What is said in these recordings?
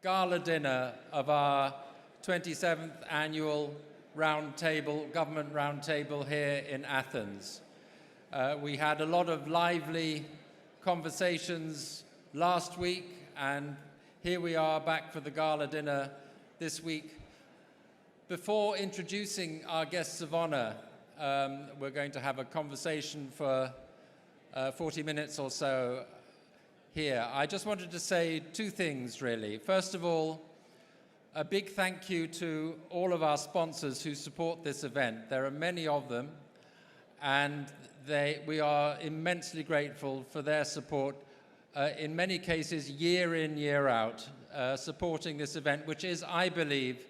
gala dinner of our 27th annual Roundtable, Government Roundtable here in Athens. We had a lot of lively conversations last week, and here we are back for the gala dinner this week. Before introducing our guests of honor, we're going to have a conversation for 40 minutes or so here. I just wanted to say two things, really. First of all, a big thank you to all of our sponsors who support this event. There are many of them, and we are immensely grateful for their support, in many cases year in, year out, supporting this event, which is, I believe,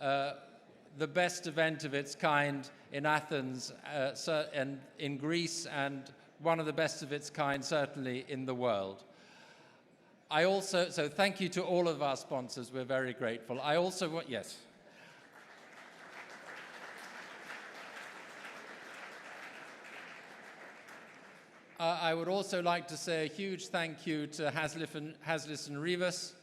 the best event of its kind in Athens and in Greece, and one of the best of its kind certainly in the world. So thank you to all of our sponsors, we're very grateful. I also want, yes. I would also like to say a huge thank you to Haslis and Rivas,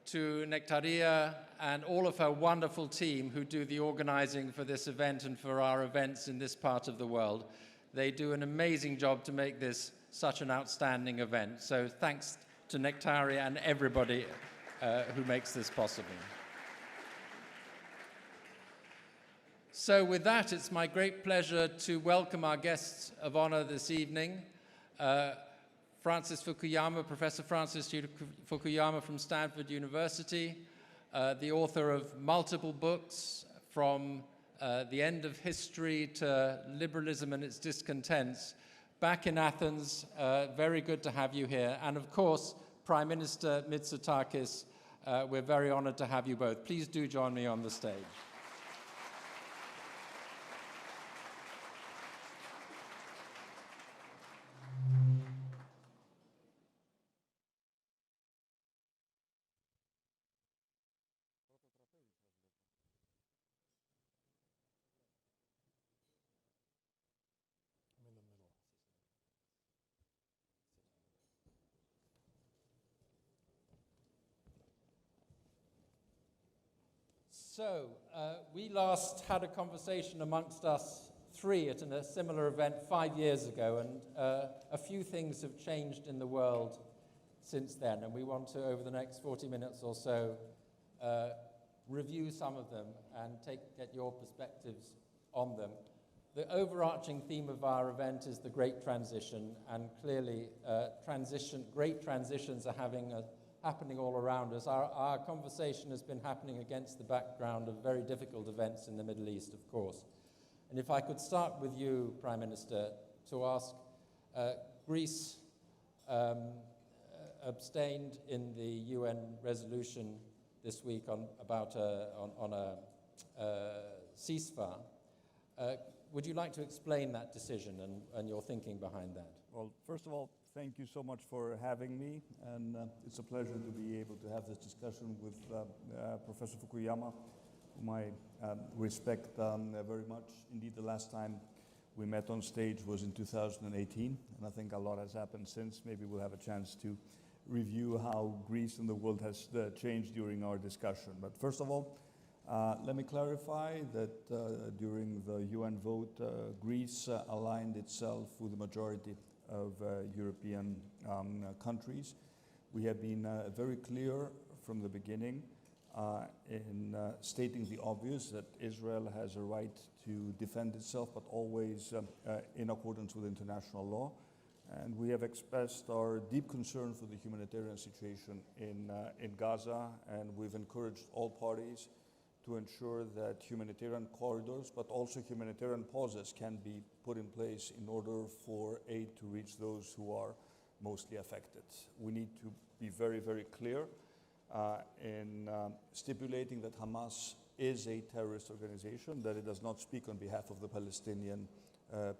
to Nectaria, and all of her wonderful team who do the organizing for this event and for our events in this part of the world. They do an amazing job to make this such an outstanding event. So thanks to Nectaria and everybody who makes this possible. So with that, it's my great pleasure to welcome our guests of honor this evening. Francis Fukuyama, Professor Francis Fukuyama from Stanford University, the author of multiple books from the end of history to liberalism and its discontents, back in Athens. Very good to have you here. And of course, Prime Minister Mitsotakis, we're very honored to have you both. Please do join me on the stage. So, we last had a conversation amongst us three at a similar event 5 years ago, and a few things have changed in the world since then, and we want to, over the next 40 minutes or so, review some of them and get your perspectives on them. The overarching theme of our event is the Great Transition, and clearly great transitions are happening all around us. Our conversation has been happening against the background of very difficult events in the Middle East, of course. And if I could start with you, Prime Minister, to ask, Greece abstained in the UN resolution this week on a ceasefire. Would you like to explain that decision and your thinking behind that? Well, first of all, thank you so much for having me, and it's a pleasure to be able to have this discussion with Professor Fukuyama, whom I respect very much. Indeed, the last time we met on stage was in 2018, and I think a lot has happened since. Maybe we'll have a chance to review how Greece and the world has changed during our discussion. But first of all, let me clarify that during the UN vote, Greece aligned itself with the majority of European countries. We have been very clear from the beginning in stating the obvious, that Israel has a right to defend itself, but always in accordance with international law. And we have expressed our deep concern for the humanitarian situation in Gaza, and we've encouraged all parties to ensure that humanitarian corridors, but also humanitarian pauses, can be put in place in order for aid to reach those who are mostly affected. We need to be very, very clear in stipulating that Hamas is a terrorist organization, that it does not speak on behalf of the Palestinian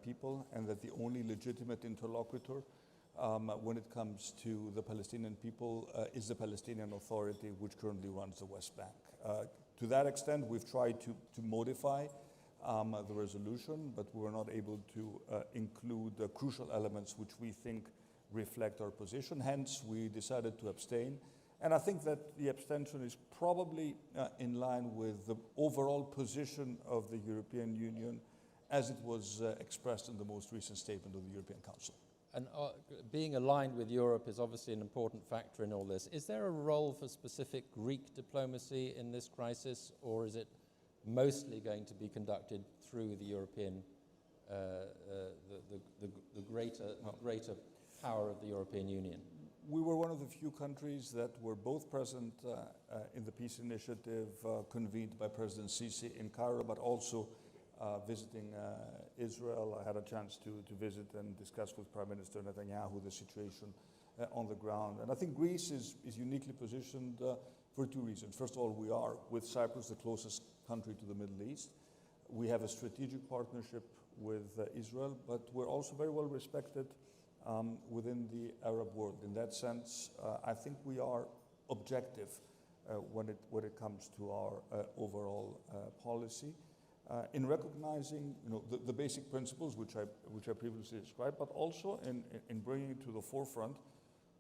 people, and that the only legitimate interlocutor when it comes to the Palestinian people is the Palestinian Authority, which currently runs the West Bank. To that extent, we've tried to modify the resolution, but we were not able to include the crucial elements which we think reflect our position. Hence, we decided to abstain. And I think that the abstention is probably in line with the overall position of the European Union as it was expressed in the most recent statement of the European Council. And being aligned with Europe is obviously an important factor in all this. Is there a role for specific Greek diplomacy in this crisis, or is it mostly going to be conducted through the European, the greater power of the European Union? We were one of the few countries that were both present in the peace initiative convened by President Sisi in Cairo, but also visiting Israel. I had a chance to visit and discuss with Prime Minister Netanyahu the situation on the ground. And I think Greece is uniquely positioned for two reasons. First of all, we are, with Cyprus, the closest country to the Middle East. We have a strategic partnership with Israel, but we're also very well respected within the Arab world. In that sense, I think we are objective when it comes to our overall policy. In recognizing, the basic principles which I previously described, but also in bringing it to the forefront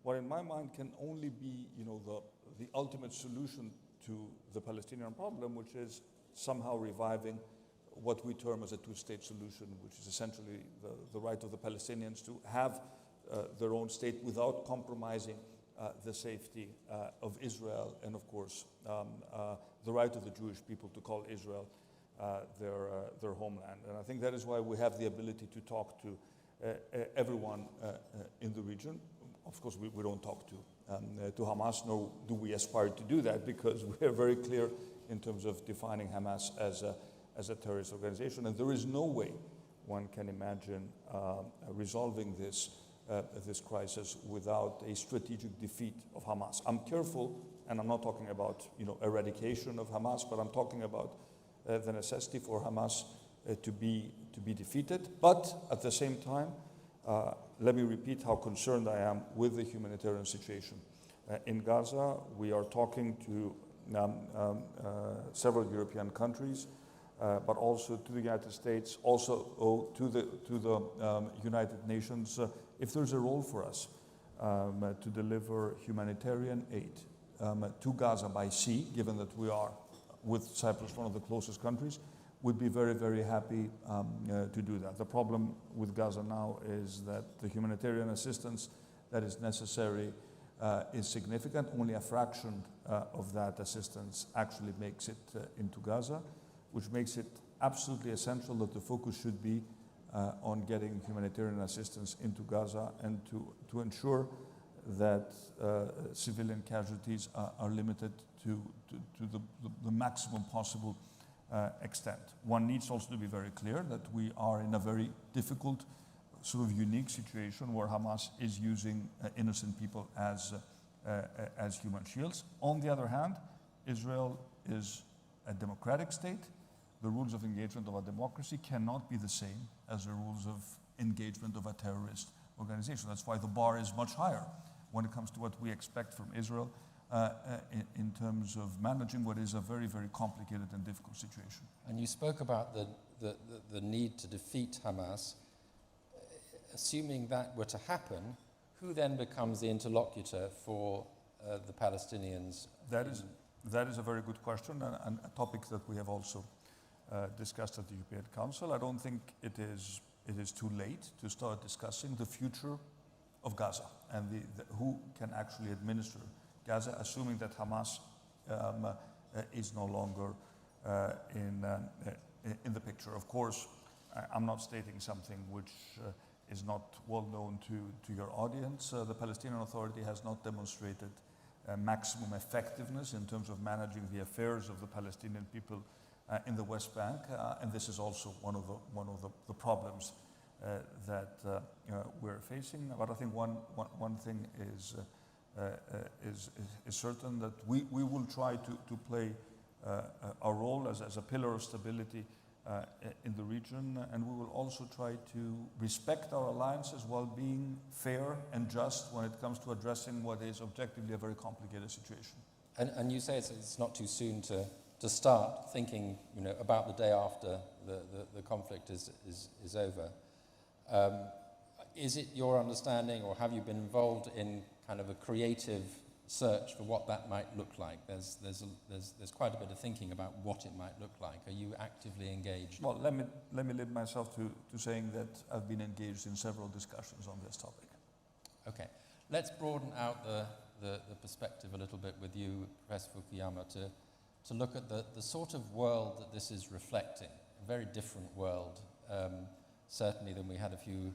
what in my mind can only be, the ultimate solution to the Palestinian problem, which is somehow reviving what we term as a two-state solution, which is essentially the right of the Palestinians to have their own state without compromising the safety of Israel, and of course the right of the Jewish people to call Israel their homeland. And I think that is why we have the ability to talk to everyone in the region. Of course, we don't talk to Hamas, nor do we aspire to do that, because we are very clear in terms of defining Hamas as a terrorist organization. And there is no way one can imagine resolving this crisis without a strategic defeat of Hamas. I'm careful, and I'm not talking about eradication of Hamas, but I'm talking about the necessity for Hamas to be defeated. But at the same time, let me repeat how concerned I am with the humanitarian situation in Gaza. We are talking to several European countries, but also to the United States, also to the United Nations. If there's a role for us to deliver humanitarian aid to Gaza by sea, given that we are, with Cyprus, one of the closest countries, we'd be very, very happy to do that. The problem with Gaza now is that the humanitarian assistance that is necessary is significant. Only a fraction of that assistance actually makes it into Gaza, which makes it absolutely essential that the focus should be on getting humanitarian assistance into Gaza and to ensure that civilian casualties are limited to the maximum possible extent. One needs also to be very clear that we are in a very difficult, sort of unique situation where Hamas is using innocent people as human shields. On the other hand, Israel is a democratic state. The rules of engagement of a democracy cannot be the same as the rules of engagement of a terrorist organization. That's why the bar is much higher when it comes to what we expect from Israel in terms of managing what is a very, very complicated and difficult situation. And you spoke about the need to defeat Hamas. Assuming that were to happen, who then becomes the interlocutor for the Palestinians? That is a very good question, and a topic that we have also discussed at the European Council. I don't think it is too late to start discussing the future of Gaza and who can actually administer Gaza, assuming that Hamas is no longer in the picture. Of course, I'm not stating something which is not well known to your audience. The Palestinian Authority has not demonstrated maximum effectiveness in terms of managing the affairs of the Palestinian people in the West Bank, and this is also one of the problems that we're facing. But I think one thing is certain, that we will try to play our role as a pillar of stability in the region, and we will also try to respect our alliances while being fair and just when it comes to addressing what is objectively a very complicated situation. And you say it's not too soon to start thinking, about the day after the conflict is over. Is it your understanding, or have you been involved in kind of a creative search for what that might look like? There's quite a bit of thinking about what it might look like. Are you actively engaged? Well, let me limit myself to saying that I've been engaged in several discussions on this topic. Okay. Let's broaden out the perspective a little bit with you, Professor Fukuyama, to look at the sort of world that this is reflecting, a very different world, certainly than we had a few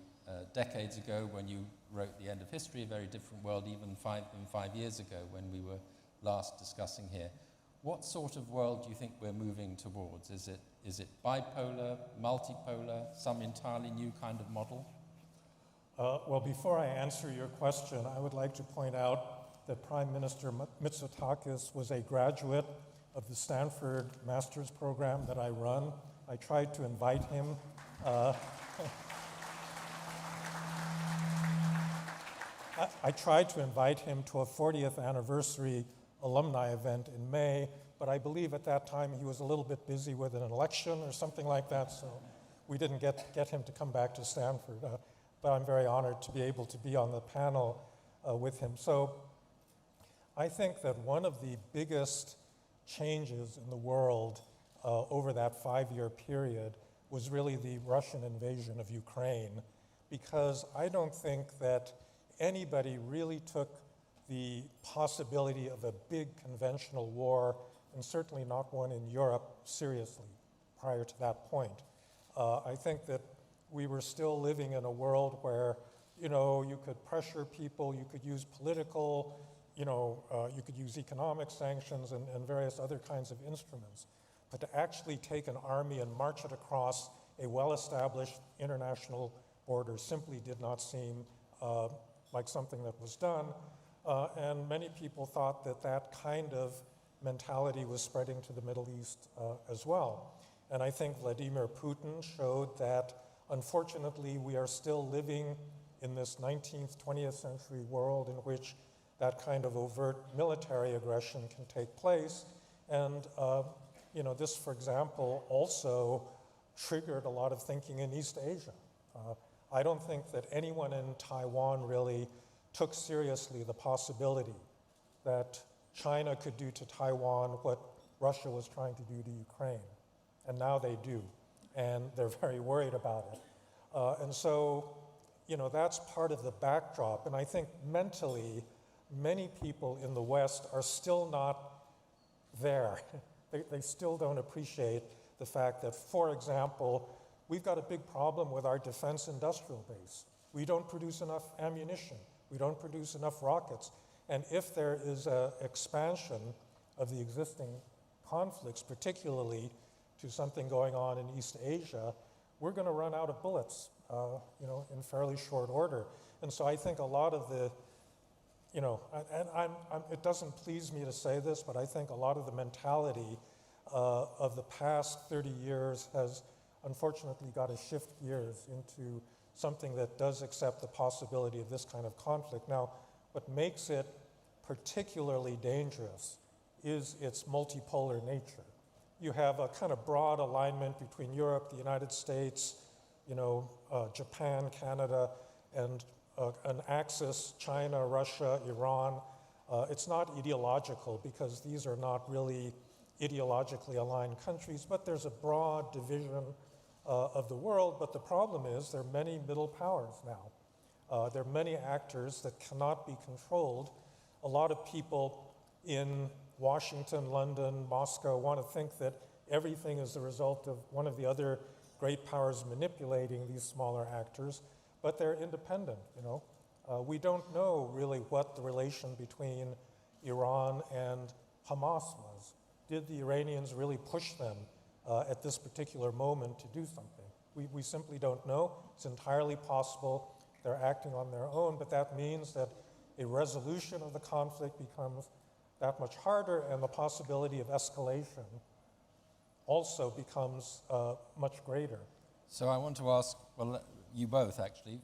decades ago when you wrote The End of History, a very different world even 5 years ago when we were last discussing here. What sort of world do you think we're moving towards? Is it bipolar, multipolar, some entirely new kind of model? Well, before I answer your question, I would like to point out that Prime Minister Mitsotakis was a graduate of the Stanford master's program that I run. I tried to invite him. I tried to invite him to a 40th anniversary alumni event in May, but I believe at that time he was a little bit busy with an election or something like that, so we didn't get him to come back to Stanford. But I'm very honored to be able to be on the panel with him. So I think that one of the biggest changes in the world over that 5-year period was really the Russian invasion of Ukraine, because I don't think that anybody really took the possibility of a big conventional war, and certainly not one in Europe, seriously prior to that point. I think that we were still living in a world where, you could pressure people, you could use political, you could use economic sanctions and various other kinds of instruments. But to actually take an army and march it across a well-established international border simply did not seem like something that was done. And many people thought that that kind of mentality was spreading to the Middle East as well. And I think Vladimir Putin showed that, unfortunately, we are still living in this 19th, 20th century world in which that kind of overt military aggression can take place. And this, for example, also triggered a lot of thinking in East Asia. I don't think that anyone in Taiwan really took seriously the possibility that China could do to Taiwan what Russia was trying to do to Ukraine. And now they do, and they're very worried about it. And so, that's part of the backdrop. And I think mentally, many people in the West are still not there. They still don't appreciate the fact that, for example, we've got a big problem with our defense industrial base. We don't produce enough ammunition. We don't produce enough rockets. And if there is an expansion of the existing conflicts, particularly to something going on in East Asia, we're going to run out of bullets, in fairly short order. And so I think a lot of the, it doesn't please me to say this, but I think a lot of the mentality of the past 30 years has unfortunately got to shift gears into something that does accept the possibility of this kind of conflict. Now, what makes it particularly dangerous is its multipolar nature. You have a kind of broad alignment between Europe, the United States, Japan, Canada, and an axis, China, Russia, Iran. It's not ideological because these are not really ideologically aligned countries, but there's a broad division of the world. But the problem is there are many middle powers now. There are many actors that cannot be controlled. A lot of people in Washington, London, Moscow want to think that everything is the result of one of the other great powers manipulating these smaller actors, but they're independent, We don't know really what the relation between Iran and Hamas was. Did the Iranians really push them at this particular moment to do something? We simply don't know. It's entirely possible they're acting on their own, but that means that a resolution of the conflict becomes that much harder, and the possibility of escalation also becomes much greater. So I want to ask, well, you both actually,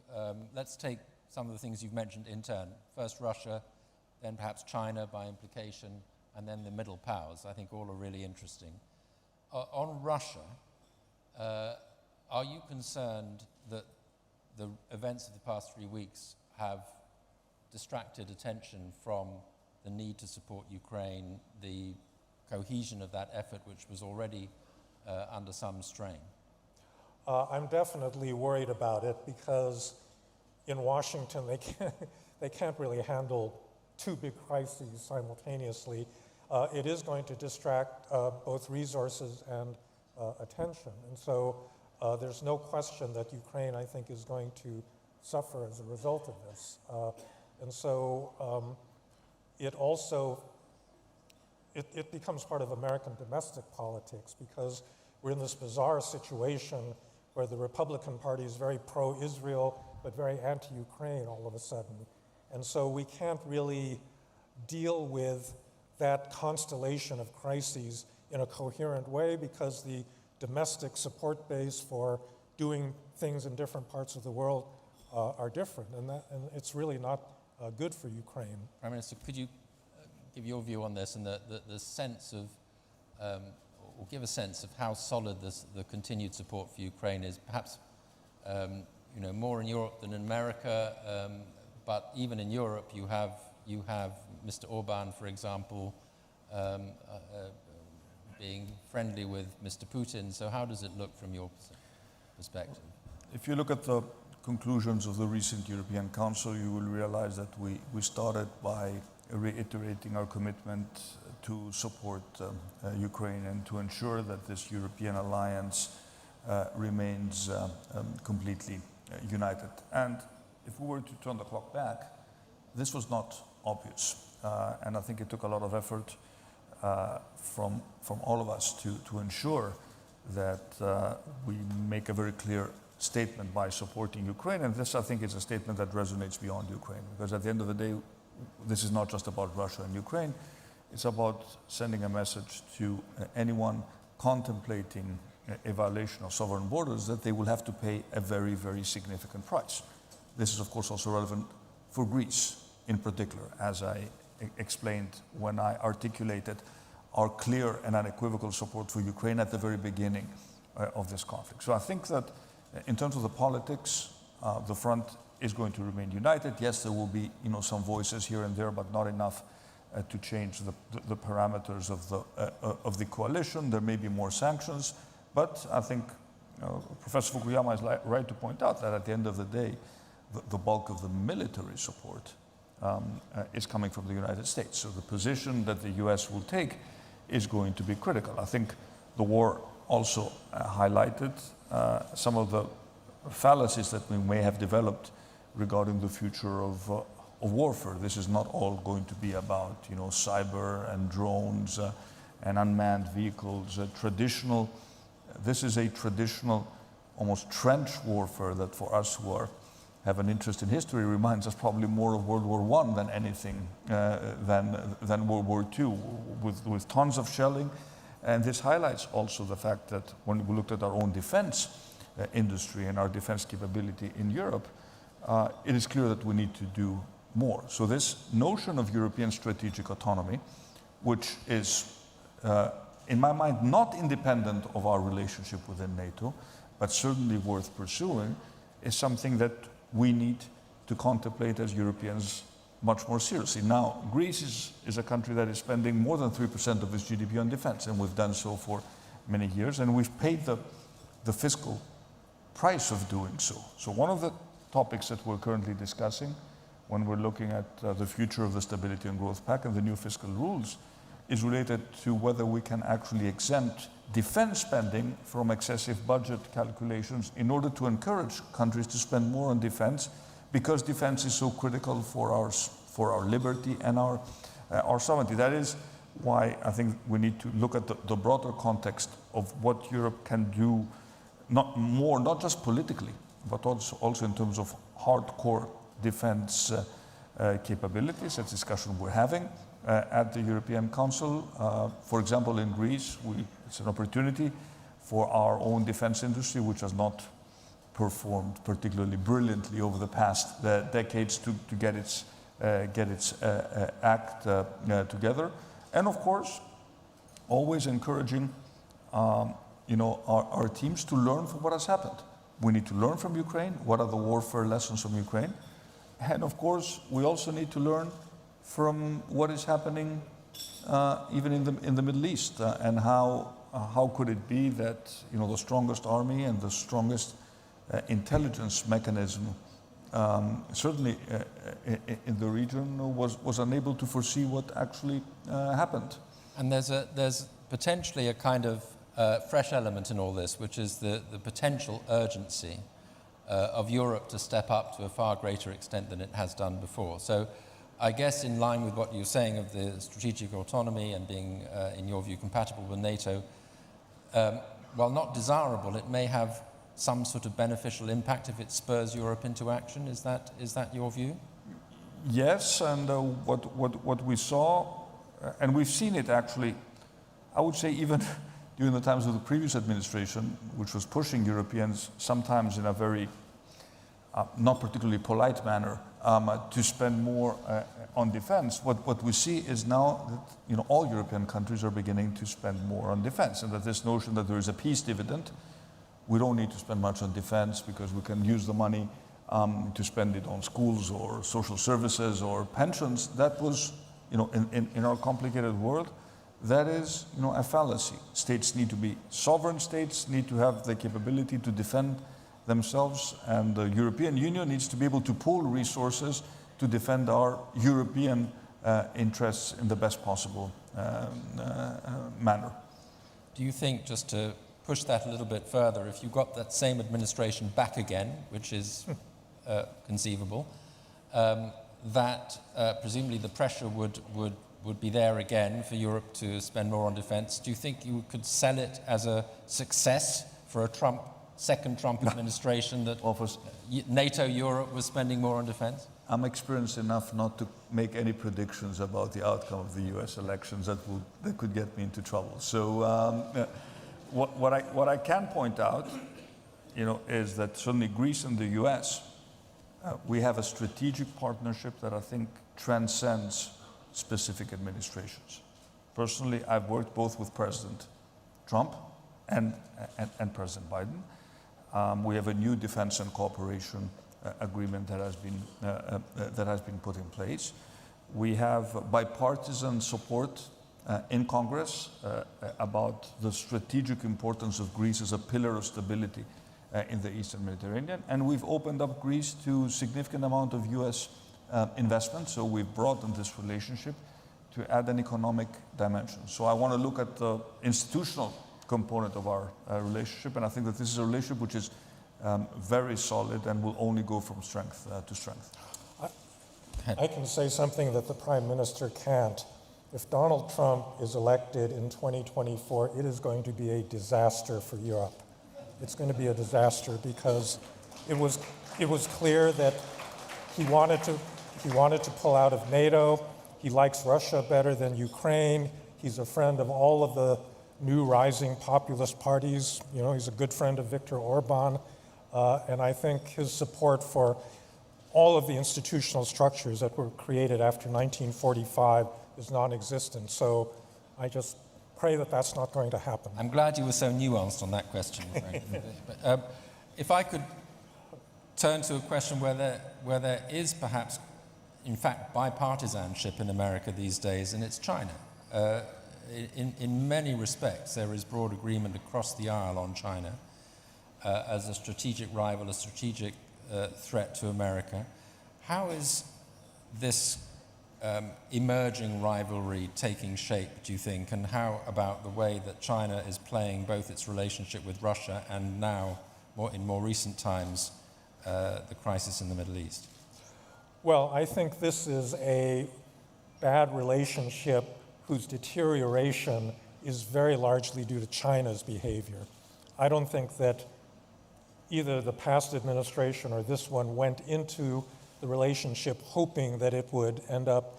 let's take some of the things you've mentioned in turn. First Russia, then perhaps China by implication, and then the middle powers. I think all are really interesting. On Russia, are you concerned that the events of the past 3 weeks have distracted attention from the need to support Ukraine, the cohesion of that effort, which was already under some strain? I'm definitely worried about it because in Washington they can't really handle two big crises simultaneously. It is going to distract both resources and attention. And so there's no question that Ukraine, I think, is going to suffer as a result of this. And so it also, it becomes part of American domestic politics because we're in this bizarre situation where the Republican Party is very pro-Israel but very anti-Ukraine all of a sudden. And so we can't really deal with that constellation of crises in a coherent way because the domestic support base for doing things in different parts of the world are different, and it's really not good for Ukraine. Prime Minister, could you give your view on this and the sense of, or give a sense of how solid the continued support for Ukraine is, perhaps more in Europe than in America, but even in Europe you have Mr. Orban, for example, being friendly with Mr. Putin. So how does it look from your perspective? If you look at the conclusions of the recent European Council, you will realize that we started by reiterating our commitment to support Ukraine and to ensure that this European alliance remains completely united. And if we were to turn the clock back, this was not obvious. And I think it took a lot of effort from all of us to ensure that we make a very clear statement by supporting Ukraine. And this, I think, is a statement that resonates beyond Ukraine. Because at the end of the day, this is not just about Russia and Ukraine. It's about sending a message to anyone contemplating a violation of sovereign borders that they will have to pay a very, very significant price. This is, of course, also relevant for Greece in particular, as I explained when I articulated our clear and unequivocal support for Ukraine at the very beginning of this conflict. So I think that in terms of the politics, the front is going to remain united. Yes, there will be some voices here and there, but not enough to change the parameters of the coalition. There may be more sanctions, but I think Professor Fukuyama is right to point out that at the end of the day, the bulk of the military support is coming from the United States. So the position that the US will take is going to be critical. I think the war also highlighted some of the fallacies that we may have developed regarding the future of warfare. This is not all going to be about cyber and drones and unmanned vehicles. This is a traditional, almost trench warfare that for us who have an interest in history reminds us probably more of World War I than anything than World War II, with tons of shelling. And this highlights also the fact that when we looked at our own defense industry and our defense capability in Europe, it is clear that we need to do more. So this notion of European strategic autonomy, which is, in my mind, not independent of our relationship within NATO, but certainly worth pursuing, is something that we need to contemplate as Europeans much more seriously. Now, Greece is a country that is spending more than 3% of its GDP on defense, and we've done so for many years, and we've paid the fiscal price of doing so. So one of the topics that we're currently discussing when we're looking at the future of the Stability and Growth Pact and the new fiscal rules is related to whether we can actually exempt defense spending from excessive budget calculations in order to encourage countries to spend more on defense, because defense is so critical for our liberty and our sovereignty. That is why I think we need to look at the broader context of what Europe can do, not just politically, but also in terms of hardcore defense capabilities. That's a discussion we're having at the European Council. For example, in Greece, it's an opportunity for our own defense industry, which has not performed particularly brilliantly over the past decades, to get its act together. And of course, always encouraging our teams to learn from what has happened. We need to learn from Ukraine. What are the warfare lessons from Ukraine? And of course, we also need to learn from what is happening even in the Middle East, and how could it be that the strongest army and the strongest intelligence mechanism, certainly in the region, was unable to foresee what actually happened. And there's potentially a kind of fresh element in all this, which is the potential urgency of Europe to step up to a far greater extent than it has done before. So I guess in line with what you're saying of the strategic autonomy and being, in your view, compatible with NATO, while not desirable, it may have some sort of beneficial impact if it spurs Europe into action. Is that your view? Yes, and what we saw, and we've seen it actually, I would say even during the times of the previous administration, which was pushing Europeans sometimes in a very not particularly polite manner to spend more on defense. What we see is now that all European countries are beginning to spend more on defense, and that this notion that there is a peace dividend, we don't need to spend much on defense because we can use the money to spend it on schools or social services or pensions. That was, in our complicated world, that is, a fallacy. States need to be sovereign. States need to have the capability to defend themselves, and the European Union needs to be able to pool resources to defend our European interests in the best possible manner. Do you think, just to push that a little bit further, if you got that same administration back again, which is conceivable, that presumably the pressure would be there again for Europe to spend more on defense? Do you think you could sell it as a success for a second Trump administration that NATO Europe was spending more on defense? I'm experienced enough not to make any predictions about the outcome of the US elections that could get me into trouble. So what I can point out, is that certainly Greece and the US, we have a strategic partnership that I think transcends specific administrations. Personally, I've worked both with President Trump and President Biden. We have a new defense and cooperation agreement that has been put in place. We have bipartisan support in Congress about the strategic importance of Greece as a pillar of stability in the Eastern Mediterranean, and we've opened up Greece to significant amount of U.S. investment, so we've broadened this relationship to add an economic dimension. So I want to look at the institutional component of our relationship, and I think that this is a relationship which is very solid and will only go from strength to strength. I can say something that the Prime Minister can't. If Donald Trump is elected in 2024, it is going to be a disaster for Europe. It's going to be a disaster because it was clear that he wanted to pull out of NATO. He likes Russia better than Ukraine. He's a friend of all of the new rising populist parties. He's a good friend of Viktor Orban. And I think his support for all of the institutional structures that were created after 1945 is non-existent. So I just pray that that's not going to happen. I'm glad you were so nuanced on that question, Frank. But, if I could turn to a question where there is perhaps, in fact, bipartisanship in America these days, and it's China. In many respects, there is broad agreement across the aisle on China as a strategic rival, a strategic threat to America. How is this emerging rivalry taking shape, do you think, and how about the way that China is playing both its relationship with Russia and now, in more recent times, the crisis in the Middle East? Well, I think this is a bad relationship whose deterioration is very largely due to China's behavior. I don't think that either the past administration or this one went into the relationship hoping that it would end up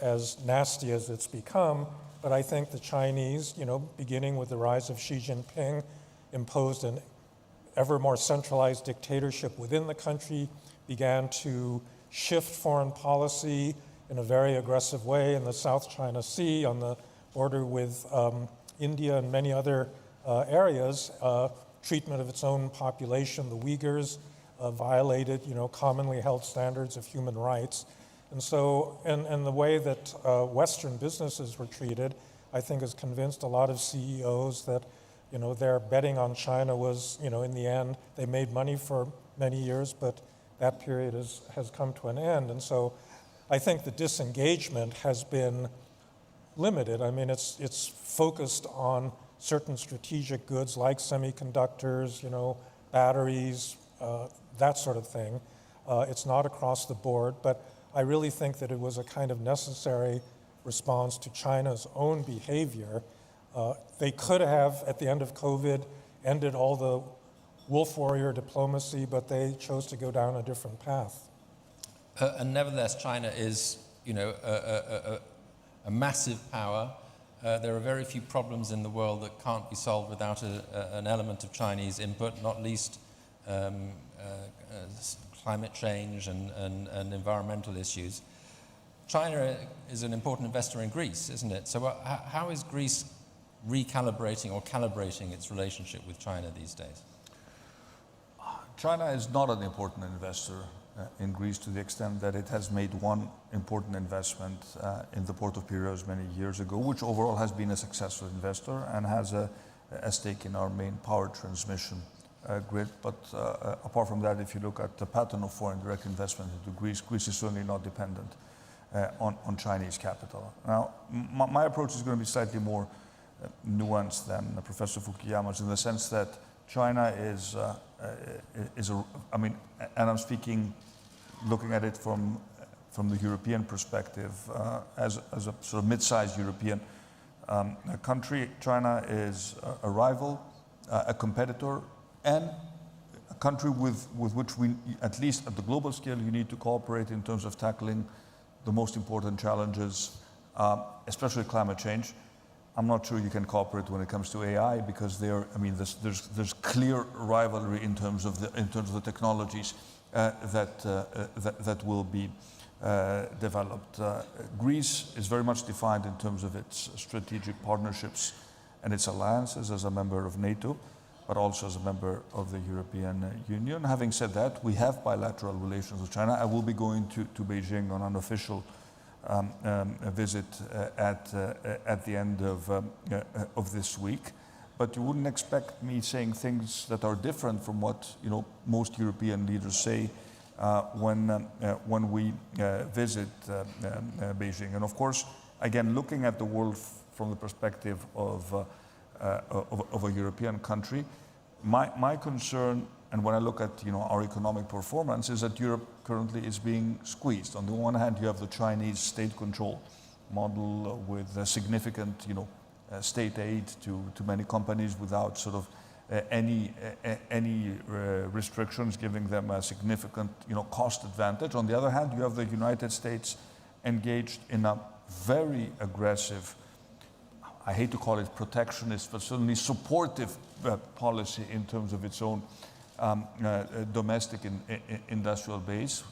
as nasty as it's become, but I think the Chinese, beginning with the rise of Xi Jinping, imposed an ever more centralized dictatorship within the country, began to shift foreign policy in a very aggressive way in the South China Sea, on the border with India and many other areas. Treatment of its own population, the Uyghurs, violated, commonly held standards of human rights. And so, and the way that Western businesses were treated, I think has convinced a lot of CEOs that, you know, their betting on China was, you know, in the end, they made money for many years, but that period has come to an end. And so I think the disengagement has been limited. I mean, it's focused on certain strategic goods like semiconductors, you know, batteries, that sort of thing. It's not across the board, but I really think that it was a kind of necessary response to China's own behavior. They could have, at the end of COVID, ended all the wolf warrior diplomacy, but they chose to go down a different path. And nevertheless, China is, you know, a massive power. There are very few problems in the world that can't be solved without an element of Chinese input, not least climate change and environmental issues. China is an important investor in Greece, isn't it? So how is Greece recalibrating or calibrating its relationship with China these days? China is not an important investor in Greece to the extent that it has made one important investment in the port of Piraeus many years ago, which overall has been a successful investor and has a stake in our main power transmission grid. But apart from that, if you look at the pattern of foreign direct investment into Greece, Greece is certainly not dependent on Chinese capital. Now, my approach is going to be slightly more nuanced than Professor Fukuyama's, in the sense that China is I mean, and I'm speaking, looking at it from the European perspective, as a sort of mid-sized European country. China is a rival, a competitor, and a country with which we, at least at the global scale, you need to cooperate in terms of tackling the most important challenges, especially climate change. I'm not sure you can cooperate when it comes to AI, because there's clear rivalry in terms of the technologies that will be developed. Greece is very much defined in terms of its strategic partnerships and its alliances as a member of NATO, but also as a member of the European Union. Having said that, we have bilateral relations with China. I will be going to Beijing on an official visit at the end of this week. But you wouldn't expect me saying things that are different from what, you know, most European leaders say when we visit Beijing. And of course, again, looking at the world from the perspective of a European country, my concern, and when I look at, you know, our economic performance, is that Europe currently is being squeezed. On the one hand, you have the Chinese state control model with significant, you know, state aid to many companies without sort of any restrictions, giving them a significant, you know, cost advantage. On the other hand, you have the United States engaged in a very aggressive, I hate to call it protectionist, but certainly supportive policy in terms of its own domestic industrial base.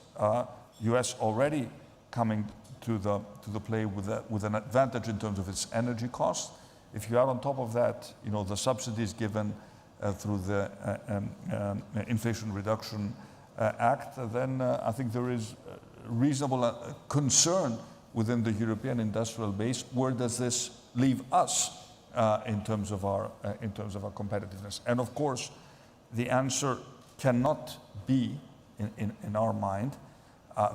U.S. already coming to the play with an advantage in terms of its energy costs. If you add on top of that, you know, the subsidies given through the Inflation Reduction Act, then I think there is reasonable concern within the European industrial base. Where does this leave us in terms of our competitiveness? And of course, the answer cannot be, in our mind,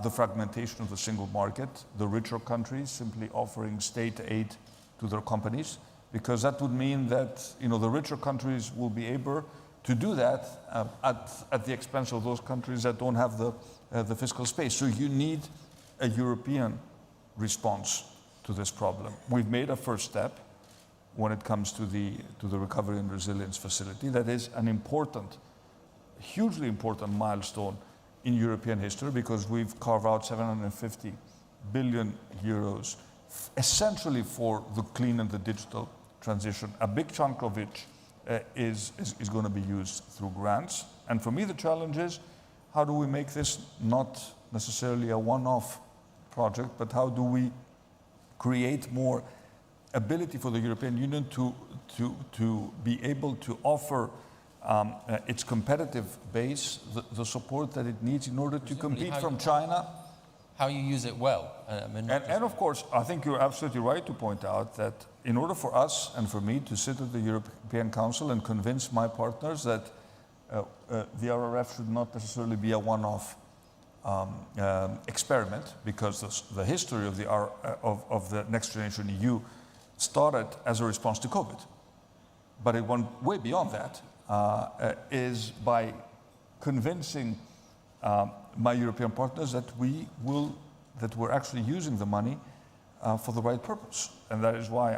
the fragmentation of the single market, the richer countries simply offering state aid to their companies, because that would mean that, you know, the richer countries will be able to do that at the expense of those countries that don't have the fiscal space. So you need a European response to this problem. We've made a first step when it comes to the Recovery and Resilience Facility. That is an important, hugely important milestone in European history, because we've carved out 750 billion euros essentially for the clean and the digital transition. A big chunk of it is going to be used through grants. And for me, the challenge is, how do we make this not necessarily a one-off project, but how do we create more ability for the European Union to be able to offer its competitive base the support that it needs in order to compete from China how you use it well. And of course, I think you're absolutely right to point out that in order for us and for me to sit at the European Council and convince my partners that the RRF should not necessarily be a one-off experiment, because the history of the Next Generation EU started as a response to COVID. But it went way beyond that, is by convincing my European partners that we're actually using the money for the right purpose. And that is why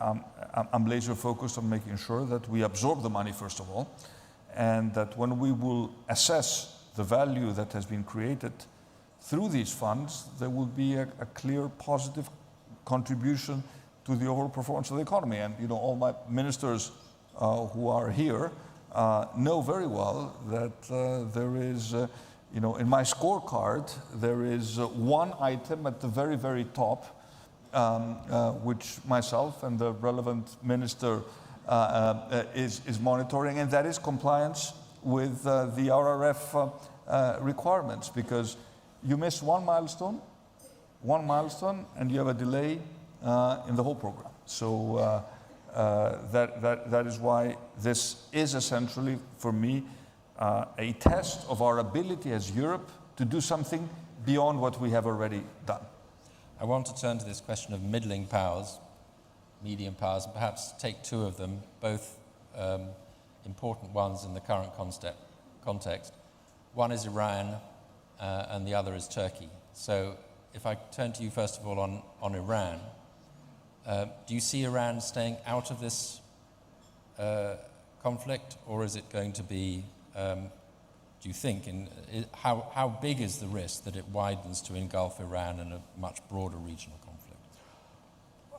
I'm laser focused on making sure that we absorb the money, first of all, and that when we will assess the value that has been created through these funds, there will be a clear positive contribution to the overall performance of the economy. And all my ministers who are here know very well that there is, in my scorecard, there is one item at the very, very top, which myself and the relevant minister is monitoring, and that is compliance with the RRF requirements. Because you miss one milestone, and you have a delay in the whole program. So that is why this is essentially, for me, a test of our ability as Europe to do something beyond what we have already done. I want to turn to this question of middling powers, medium powers, and perhaps take two of them, both important ones in the current context. One is Iran, and the other is Turkey. So if I turn to you first of all on Iran, do you see Iran staying out of this conflict, or is it going to be, do you think, how big is the risk that it widens to engulf Iran in a much broader regional conflict?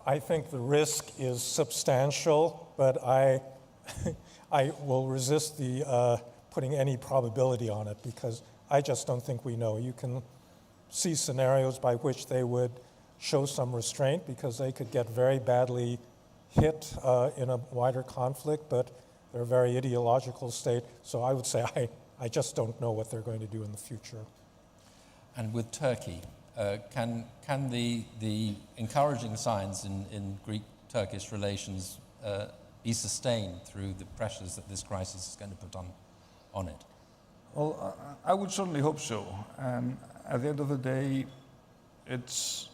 I think the risk is substantial, but I will resist the putting any probability on it, because I just don't think we know. You can see scenarios by which they would show some restraint because they could get very badly hit in a wider conflict, but they're a very ideological state. So I would say I just don't know what they're going to do in the future. And with Turkey, can the encouraging signs in Greek-Turkish relations be sustained through the pressures that this crisis is going to put on it? Well, I would certainly hope so. And at the end of the day, it's,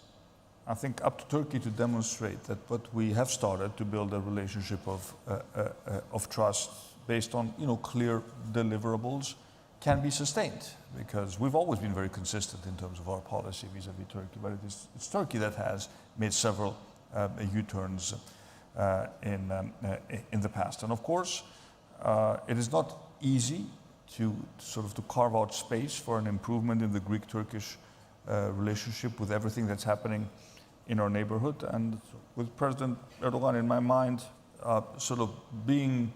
I think, up to Turkey to demonstrate that what we have started to build a relationship of trust based on clear deliverables can be sustained, because we've always been very consistent in terms of our policy vis-à-vis Turkey, but it's Turkey that has made several U-turns in the past. And of course, it is not easy to carve out space for an improvement in the Greek-Turkish relationship with everything that's happening in our neighborhood. And with President Erdogan in my mind, being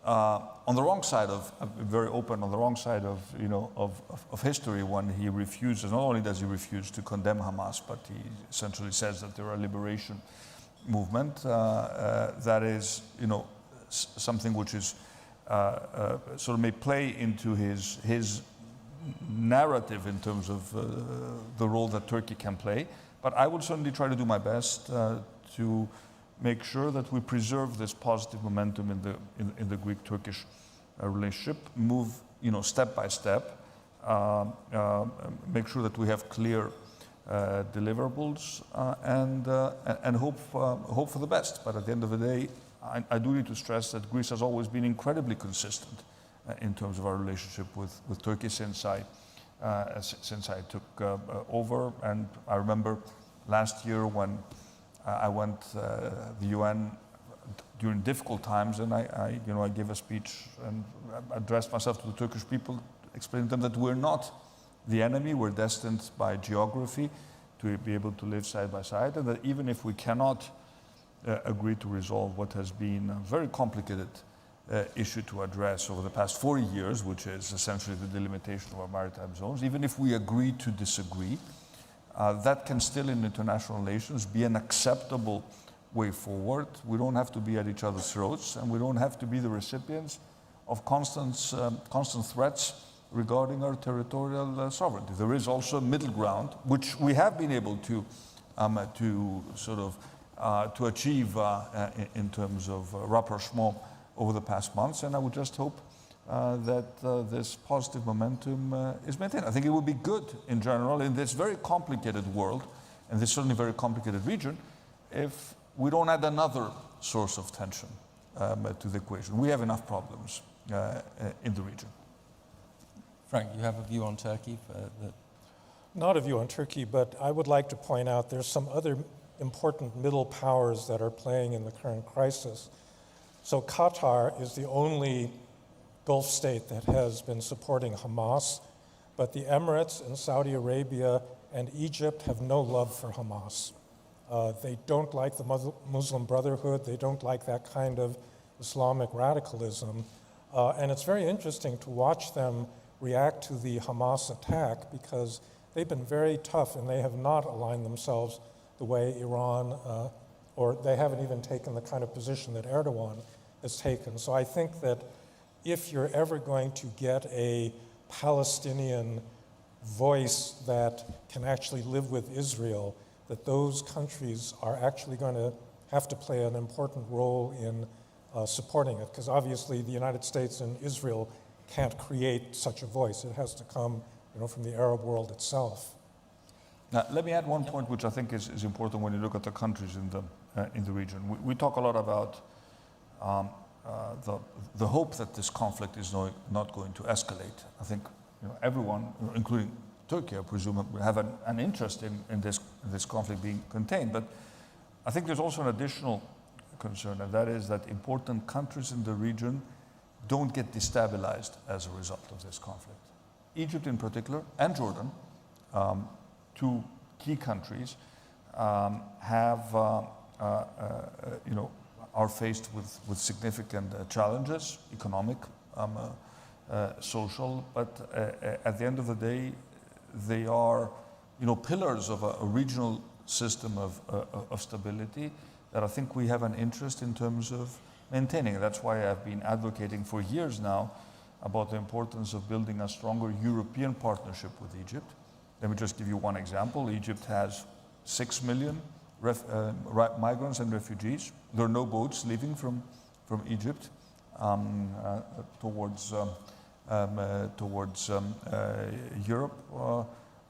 on the wrong side of, very open, on the wrong side of history when he refuses, not only does he refuse to condemn Hamas, but he essentially says that they're a liberation movement. That is, something which is may play into his narrative in terms of the role that Turkey can play. But I will certainly try to do my best to make sure that we preserve this positive momentum in the Greek-Turkish relationship, move step by step, make sure that we have clear deliverables, and hope for the best. But at the end of the day, I do need to stress that Greece has always been incredibly consistent in terms of our relationship with Turkey since I took over. And I remember last year when I went the UN during difficult times, and I gave a speech and addressed myself to the Turkish people, explaining to them that we're not the enemy, we're destined by geography to be able to live side by side, and that even if we cannot agree to resolve what has been a very complicated issue to address over the past 40 years, which is essentially the delimitation of our maritime zones, even if we agree to disagree, that can still in international relations be an acceptable way forward. We don't have to be at each other's throats, and we don't have to be the recipients of constant threats regarding our territorial sovereignty. There is also a middle ground, which we have been able to achieve in terms of rapprochement over the past months, and I would just hope that this positive momentum is maintained. I think it would be good in general in this very complicated world, and this certainly very complicated region, if we don't add another source of tension to the equation. We have enough problems in the region. Frank, you have a view on Turkey? Not a view on Turkey, but I would like to point out there's some other important middle powers that are playing in the current crisis. So Qatar is the only Gulf state that has been supporting Hamas, but the Emirates and Saudi Arabia and Egypt have no love for Hamas. They don't like the Muslim Brotherhood, they don't like that kind of Islamic radicalism, and it's very interesting to watch them react to the Hamas attack because they've been very tough and they have not aligned themselves the way Iran, or they haven't even taken the kind of position that Erdogan has taken. So I think that if you're ever going to get a Palestinian voice that can actually live with Israel, that those countries are actually going to have to play an important role in supporting it, because obviously the United States and Israel can't create such a voice. It has to come, from the Arab world itself. Now, let me add one point which I think is important when you look at the countries in the region. We talk a lot about the hope that this conflict is not going to escalate. I think everyone, including Turkey, I presume, will have an interest in this conflict being contained. But I think there's also an additional concern, and that is that important countries in the region don't get destabilized as a result of this conflict. Egypt in particular, and Jordan, two key countries, are faced with significant challenges, economic, social, but at the end of the day, they are, pillars of a regional system of stability that I think we have an interest in terms of maintaining. That's why I've been advocating for years now about the importance of building a stronger European partnership with Egypt. Let me just give you one example. Egypt has 6 million migrants and refugees. There are no boats leaving from Egypt towards Europe.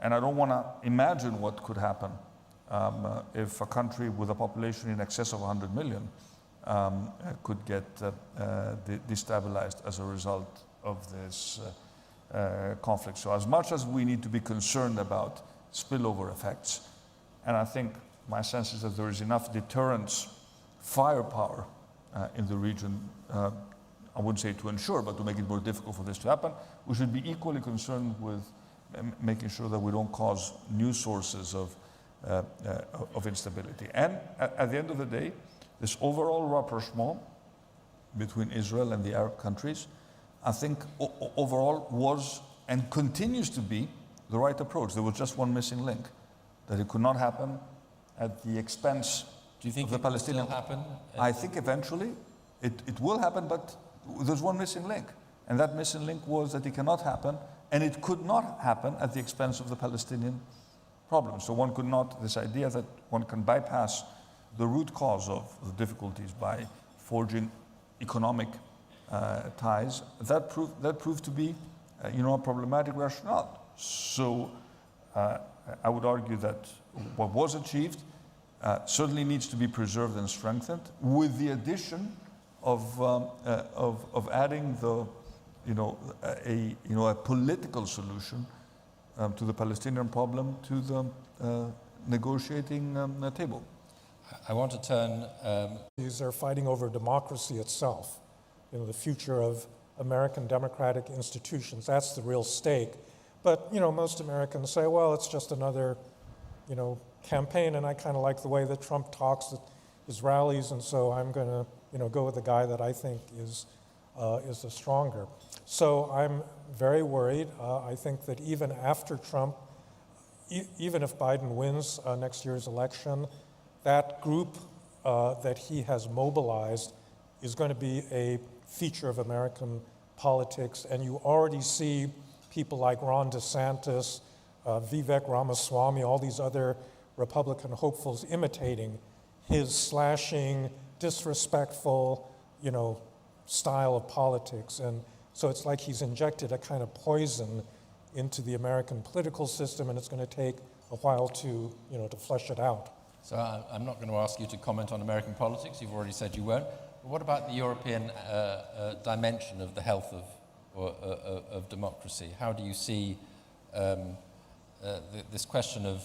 And I don't want to imagine what could happen if a country with a population in excess of 100 million could get destabilized as a result of this conflict. So as much as we need to be concerned about spillover effects, and I think my sense is that there is enough deterrence firepower in the region, I wouldn't say to ensure, but to make it more difficult for this to happen, we should be equally concerned with making sure that we don't cause new sources of instability. And at the end of the day, this overall rapprochement between Israel and the Arab countries, I think overall was and continues to be the right approach. There was just one missing link, that it could not happen at the expense of the Palestinian. Do you think it will still happen? I think eventually it will happen, but there's one missing link. And that missing link was that it cannot happen, and it could not happen at the expense of the Palestinian problem. So one could not, this idea that one can bypass the root cause of the difficulties by forging economic ties, that proved to be a problematic rationale. So I would argue that what was achieved certainly needs to be preserved and strengthened, with the addition of adding a political solution to the Palestinian problem to the negotiating table. I want to turn. These are fighting over democracy itself, the future of American democratic institutions. That's the real stake. But most Americans say, well, it's just another, campaign, and I kind of like the way that Trump talks at his rallies, and so I'm going to, go with the guy that I think is the stronger. So I'm very worried. I think that even after Trump, even if Biden wins next year's election, that group that he has mobilized is going to be a feature of American politics, and you already see people like Ron DeSantis, Vivek Ramaswamy, all these other Republican hopefuls imitating his slashing, disrespectful, style of politics. And so it's like he's injected a kind of poison into the American political system, and it's going to take a while to flush it out. So I'm not going to ask you to comment on American politics. You've already said you won't. But what about the European dimension of the health of democracy? How do you see this question of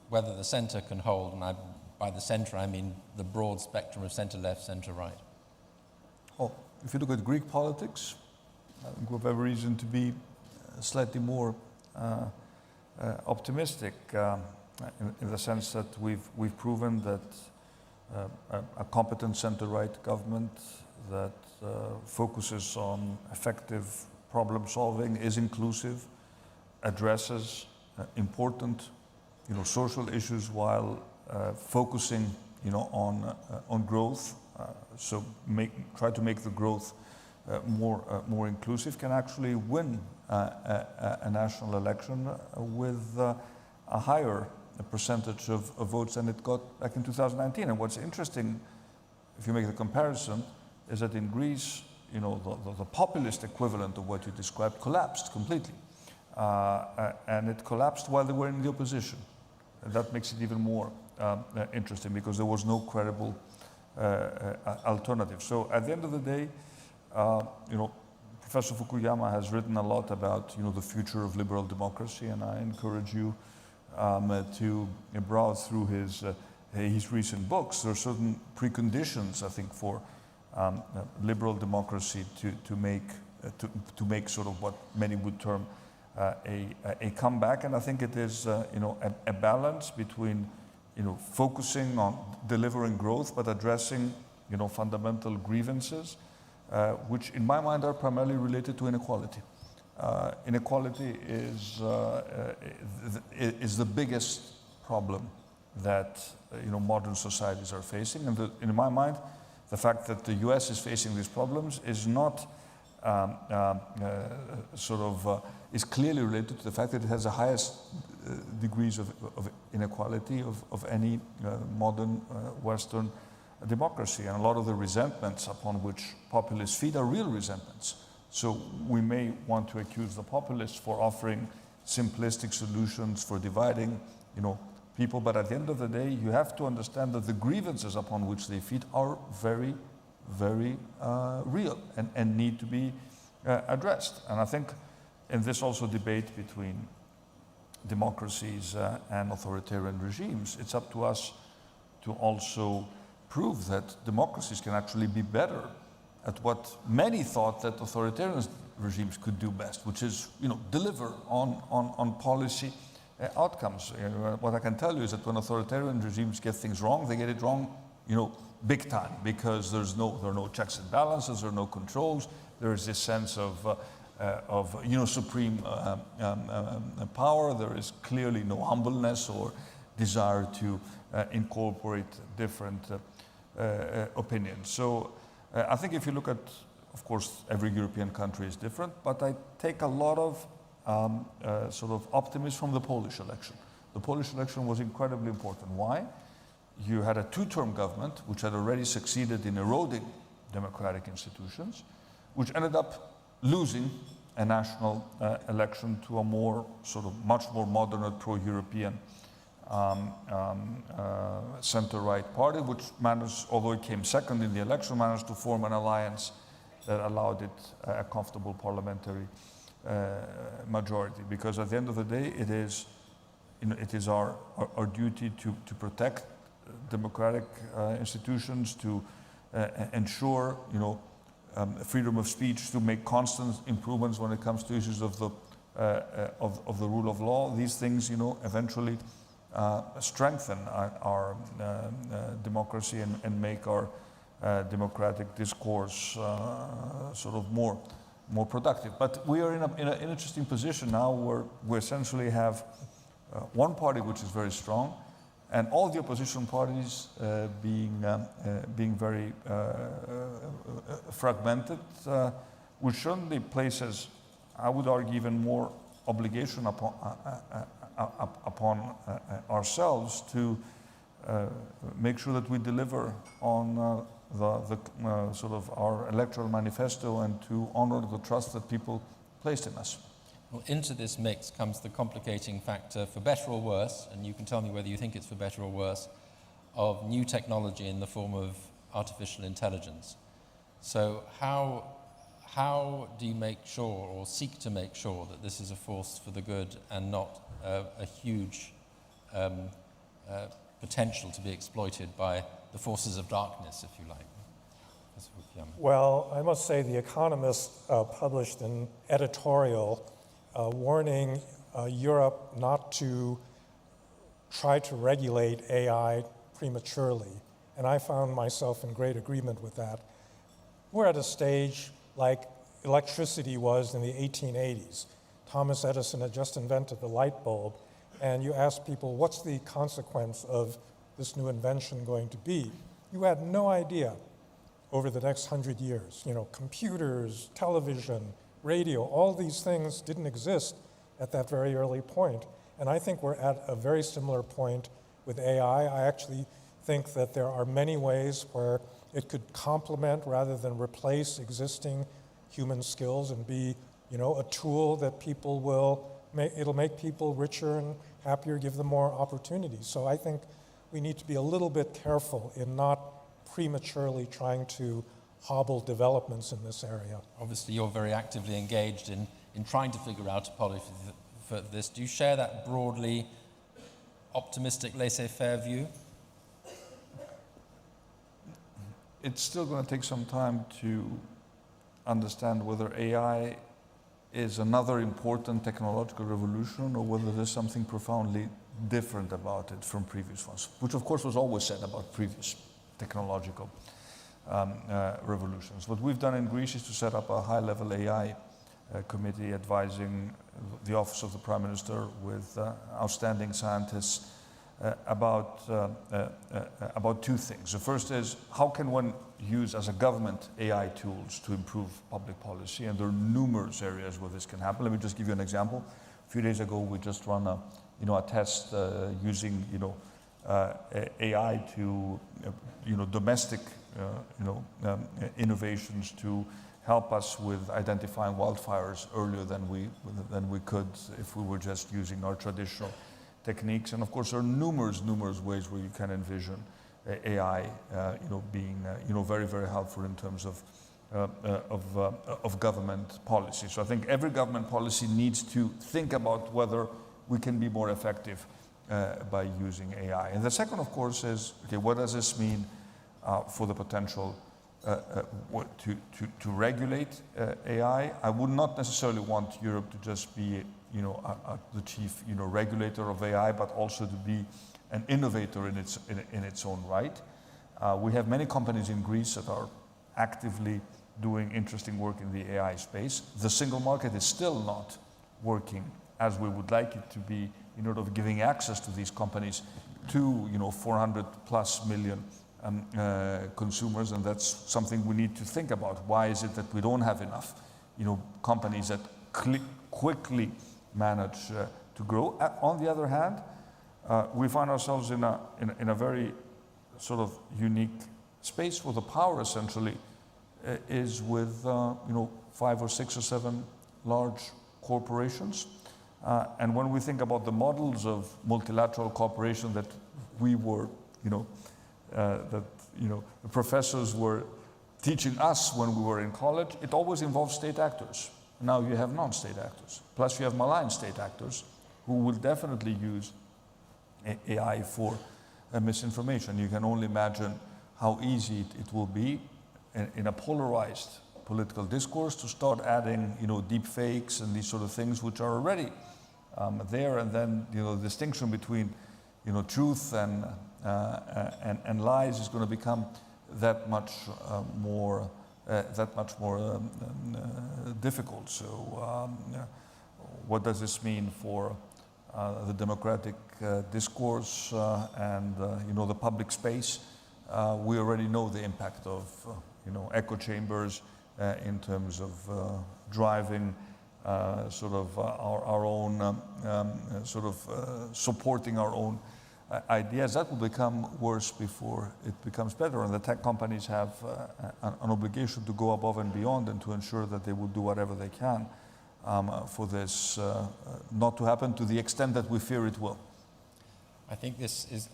whether the centre can hold, and by the centre I mean the broad spectrum of centre-left, centre-right? Well, if you look at Greek politics, I think we have every reason to be slightly more optimistic in the sense that we've proven that a competent centre-right government that focuses on effective problem solving, is inclusive, addresses important social issues while focusing on growth. So try to make the growth more inclusive, can actually win a national election with a higher percentage of votes than it got back in 2019. And what's interesting, if you make the comparison, is that in Greece, the populist equivalent of what you described collapsed completely. And it collapsed while they were in the opposition. And that makes it even more interesting because there was no credible alternative. So at the end of the day, Professor Fukuyama has written a lot about the future of liberal democracy, and I encourage you to browse through his recent books. There are certain preconditions, I think, for liberal democracy to make sort of what many would term a comeback, and I think it is a balance between focusing on delivering growth but addressing fundamental grievances, which in my mind are primarily related to inequality. Inequality is the biggest problem that modern societies are facing, and in my mind, the fact that the U.S. is facing these problems is not is clearly related to the fact that it has the highest degrees of inequality of any modern Western democracy. And a lot of the resentments upon which populists feed are real resentments. So we may want to accuse the populists for offering simplistic solutions, for dividing, people, but at the end of the day, you have to understand that the grievances upon which they feed are very, very real and need to be addressed. And I think in this also debate between democracies and authoritarian regimes, it's up to us to also prove that democracies can actually be better at what many thought that authoritarian regimes could do best, which is, deliver on policy outcomes. What I can tell you is that when authoritarian regimes get things wrong, they get it wrong, big time, because there are no checks and balances, there are no controls. There is this sense of supreme power. There is clearly no humbleness or desire to incorporate different opinions. So I think if you look at, of course, every European country is different, but I take a lot of sort of optimism from the Polish election. The Polish election was incredibly important. Why? You had a two-term government which had already succeeded in eroding democratic institutions, which ended up losing a national election to a more sort of much more modern and pro-European center-right party, which managed, although it came second in the election, managed to form an alliance that allowed it a comfortable parliamentary majority. Because at the end of the day, it is our duty to protect democratic institutions, to ensure freedom of speech, to make constant improvements when it comes to issues of the rule of law. These things, eventually strengthen our democracy and make our democratic discourse sort of more productive. But we are in an interesting position now where we essentially have one party which is very strong, and all the opposition parties being very fragmented, which certainly places I would argue, even more obligation upon ourselves to make sure that we deliver on sort of our electoral manifesto and to honor the trust that people placed in us. Well, into this mix comes the complicating factor, for better or worse, and you can tell me whether you think it's for better or worse, of new technology in the form of artificial intelligence. So how do you make sure, or seek to make sure, that this is a force for the good and not a huge potential to be exploited by the forces of darkness, if you like? Well, I must say The Economist published an editorial warning Europe not to try to regulate AI prematurely. And I found myself in great agreement with that. We're at a stage like electricity was in the 1880s. Thomas Edison had just invented the light bulb, and you ask people, what's the consequence of this new invention going to be? You had no idea over the next 100 years. You know, computers, television, radio, all these things didn't exist at that very early point. And I think we're at a very similar point with AI. I actually think that there are many ways where it could complement rather than replace existing human skills and be, you know, a tool that people will it'll make people richer and happier, give them more opportunities. So I think we need to be a little bit careful in not prematurely trying to hobble developments in this area. Obviously, you're very actively engaged in trying to figure out a policy for this. Do you share that broadly optimistic, laissez-faire view? It's still going to take some time to understand whether AI is another important technological revolution or whether there's something profoundly different about it from previous ones, which of course was always said about previous technological revolutions. What we've done in Greece is to set up a high-level AI committee advising the Office of the Prime Minister with outstanding scientists about two things. The first is, how can one use as a government AI tools to improve public policy? And there are numerous areas where this can happen. Let me just give you an example. A few days ago, we just ran a test using AI to domestic innovations to help us with identifying wildfires earlier than we could if we were just using our traditional techniques. And of course, there are numerous ways where you can envision AI, being very, very helpful in terms of government policy. So I think every government policy needs to think about whether we can be more effective by using AI. And the second, of course, is, okay, what does this mean for the potential to regulate AI? I would not necessarily want Europe to just be, the chief, regulator of AI, but also to be an innovator in its own right. We have many companies in Greece that are actively doing interesting work in the AI space. The single market is still not working as we would like it to be in order of giving access to these companies to 400 plus million consumers, and that's something we need to think about. Why is it that we don't have enough companies that quickly manage to grow? On the other hand, we find ourselves in a very sort of unique space where the power essentially is with 5 or 6 or 7 large corporations. And when we think about the models of multilateral cooperation that we were, the professors were teaching us when we were in college, it always involves state actors. Now you have non-state actors. Plus you have malign state actors who will definitely use AI for misinformation. You can only imagine how easy it will be in a polarized political discourse to start adding, deep fakes and these sort of things which are already there, and then the distinction between truth and lies is going to become that much more difficult. So, what does this mean for the democratic discourse and the public space? We already know the impact of echo chambers in terms of driving our own supporting our own ideas. That will become worse before it becomes better, and the tech companies have an obligation to go above and beyond and to ensure that they will do whatever they can for this not to happen to the extent that we fear it will. I think this is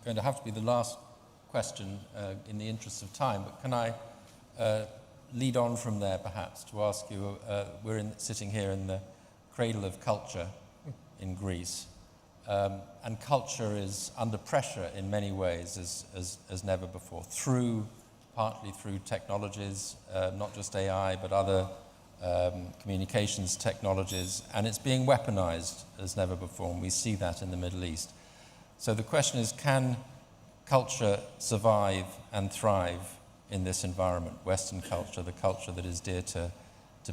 going to have to be the last question in the interest of time, but can I lead on from there perhaps to ask you, we're sitting here in the cradle of culture in Greece, and culture is under pressure in many ways as never before, partly through technologies, not just AI, but other communications technologies, and it's being weaponized as never before, and we see that in the Middle East. So the question is, can culture survive and thrive in this environment, Western culture, the culture that is dear to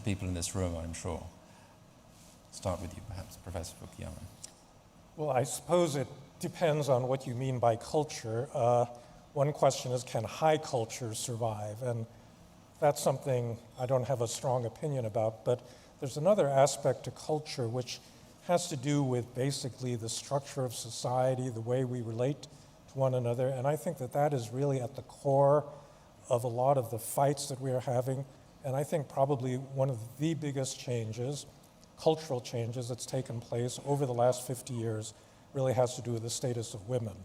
people in this room, I'm sure? Start with you, perhaps, Professor Fukuyama. Well, I suppose it depends on what you mean by culture. One question is, can high culture survive? And that's something I don't have a strong opinion about, but there's another aspect to culture which has to do with basically the structure of society, the way we relate to one another, and I think that that is really at the core of a lot of the fights that we are having, and I think probably one of the biggest changes, cultural changes that's taken place over the last 50 years really has to do with the status of women.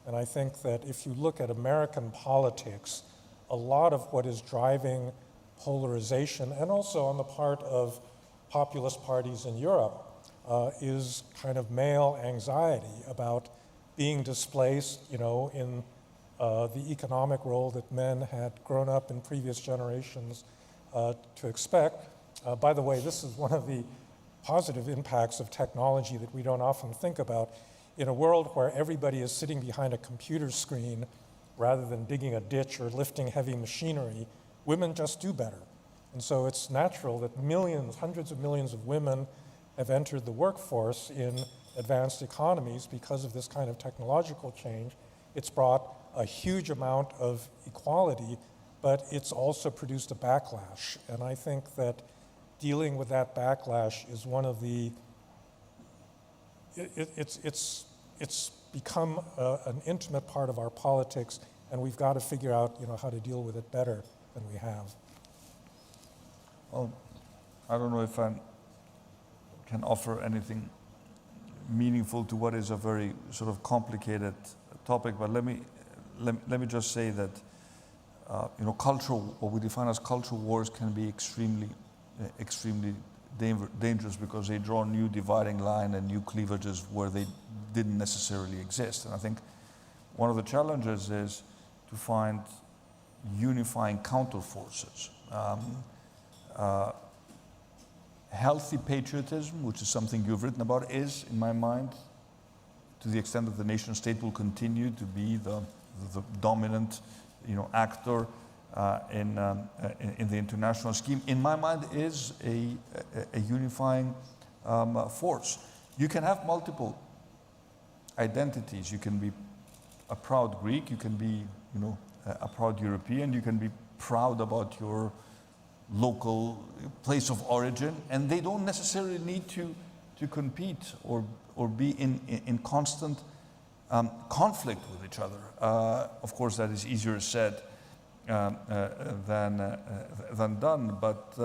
And I think that if you look at American politics, a lot of what is driving polarization, and also on the part of populist parties in Europe, is kind of male anxiety about being displaced, in the economic role that men had grown up in previous generations to expect. By the way, this is one of the positive impacts of technology that we don't often think about. In a world where everybody is sitting behind a computer screen rather than digging a ditch or lifting heavy machinery, women just do better. And so it's natural that millions, hundreds of millions of women have entered the workforce in advanced economies because of this kind of technological change. It's brought a huge amount of equality, but it's also produced a backlash. And I think that dealing with that backlash is one of the, it's become an intimate part of our politics, and we've got to figure out, how to deal with it better than we have. Well, I don't know if I can offer anything meaningful to what is a very sort of complicated topic, but let me just say that what we define as cultural wars can be extremely dangerous because they draw new dividing line and new cleavages where they didn't necessarily exist. And I think one of the challenges is to find unifying counterforces. Healthy patriotism, which is something you've written about, is, in my mind, to the extent that the nation state will continue to be the dominant, actor in the international scheme, in my mind, is a unifying force. You can have multiple identities. You can be a proud Greek. You can be, a proud European. You can be proud about your local place of origin, and they don't necessarily need to compete or be in constant conflict with each other. Of course, that is easier said than done, but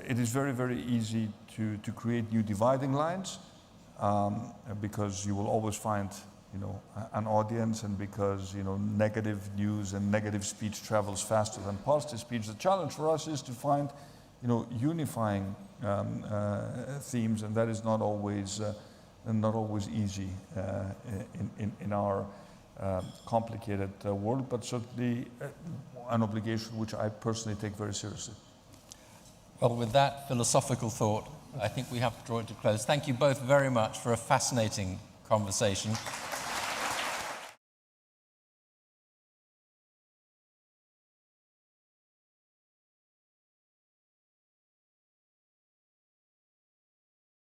it is very, very easy to create new dividing lines because you will always find an audience, and because negative news and negative speech travels faster than positive speech. The challenge for us is to find unifying themes, and that is not always easy in our complicated world, but certainly an obligation which I personally take very seriously. Well, with that philosophical thought, I think we have to draw it to close. Thank you both very much for a fascinating conversation.